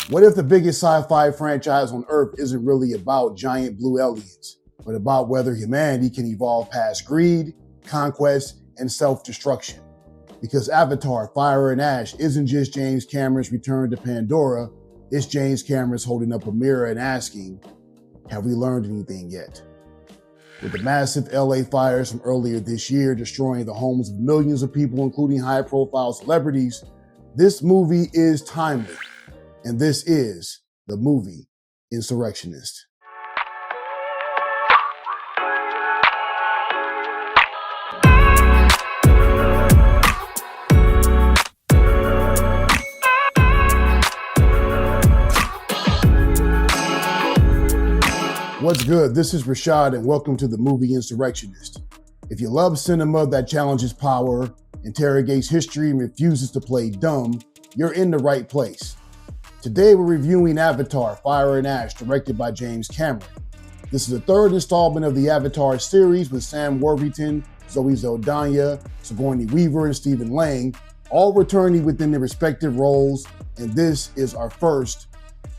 What if the biggest sci-fi franchise on Earth isn't really about giant blue aliens, but about whether humanity can evolve past greed, conquest, and self-destruction? Because Avatar, Fire and Ash isn't just James Cameron's return to Pandora, it's James Cameron's holding up a mirror and asking, have we learned anything yet? With the massive LA fires from earlier this year destroying the homes of millions of people, including high-profile celebrities, this movie is timely. And this is the movie Insurrectionist. What's good? This is Rashad and welcome to the movie Insurrectionist. If you love cinema that challenges power, interrogates history, and refuses to play dumb, you're in the right place. Today, we're reviewing Avatar, Fire and Ash, directed by James Cameron. This is the third installment of the Avatar series with Sam Worthington, Zoe Saldana, Sigourney Weaver, and Stephen Lang, all returning within their respective roles, and this is our first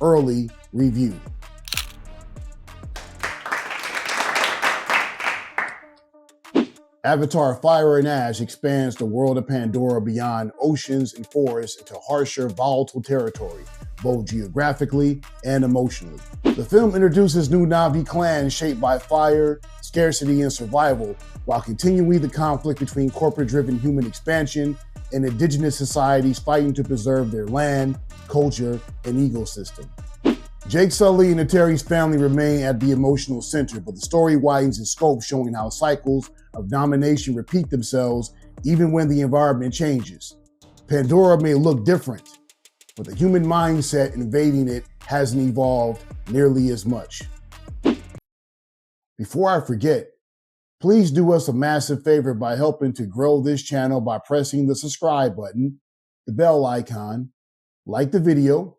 early review. Avatar Fire and Ash expands the world of Pandora beyond oceans and forests into harsher, volatile territory, both geographically and emotionally. The film introduces new Na'vi clans shaped by fire, scarcity, and survival, while continuing the conflict between corporate-driven human expansion and indigenous societies fighting to preserve their land, culture, and ecosystem. Jake Sully and Terry's family remain at the emotional center, but the story widens in scope, showing how cycles of domination repeat themselves even when the environment changes. Pandora may look different, but the human mindset invading it hasn't evolved nearly as much. Before I forget, please do us a massive favor by helping to grow this channel by pressing the subscribe button, the bell icon, like the video,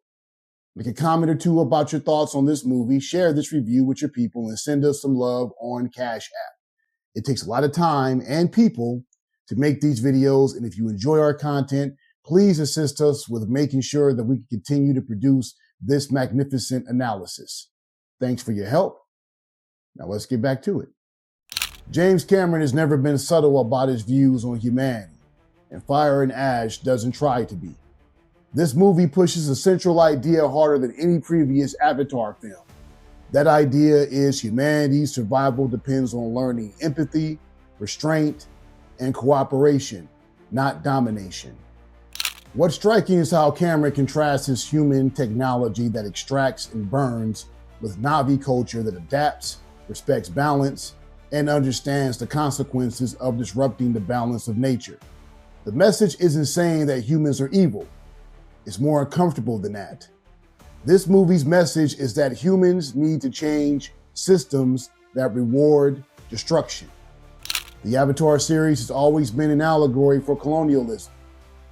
make a comment or two about your thoughts on this movie, share this review with your people, and send us some love on Cash App. It takes a lot of time and people to make these videos, and if you enjoy our content, please assist us with making sure that we can continue to produce this magnificent analysis. Thanks for your help. Now let's get back to it. James Cameron has never been subtle about his views on humanity, and Fire and Ash doesn't try to be. This movie pushes a central idea harder than any previous Avatar film. That idea is humanity's survival depends on learning empathy, restraint, and cooperation, not domination. What's striking is how Cameron contrasts his human technology that extracts and burns with Na'vi culture that adapts, respects balance, and understands the consequences of disrupting the balance of nature. The message isn't saying that humans are evil. It's more uncomfortable than that. This movie's message is that humans need to change systems that reward destruction. The Avatar series has always been an allegory for colonialism.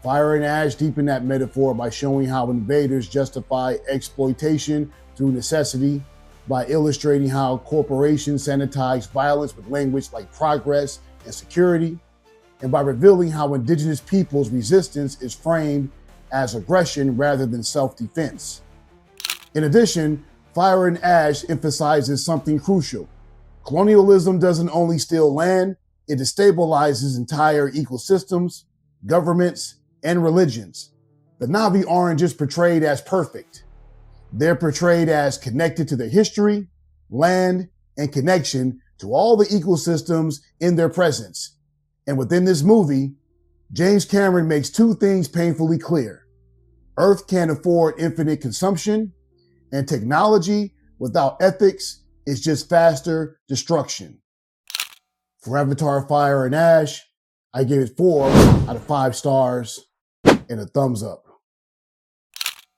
Fire and Ash deepen that metaphor by showing how invaders justify exploitation through necessity, by illustrating how corporations sanitize violence with language like progress and security, and by revealing how indigenous peoples' resistance is framed as aggression rather than self-defense. In addition, Fire and Ash emphasizes something crucial. Colonialism doesn't only steal land, it destabilizes entire ecosystems, governments, and religions. The Na'vi aren't just portrayed as perfect. They're portrayed as connected to their history, land, and connection to all the ecosystems in their presence. And within this movie, James Cameron makes two things painfully clear. Earth can't afford infinite consumption, and technology without ethics is just faster destruction. For Avatar Fire and Ash, I give it 4 out of 5 stars and a thumbs up.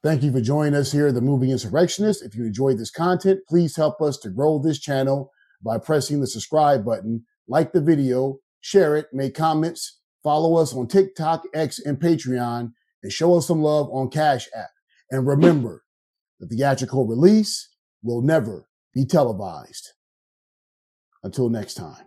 Thank you for joining us here at the Movie Insurrectionist. If you enjoyed this content, please help us to grow this channel by pressing the subscribe button, like the video, share it, make comments, follow us on TikTok, X, and Patreon, and show us some love on Cash App. And remember, the theatrical release will never be televised. Until next time.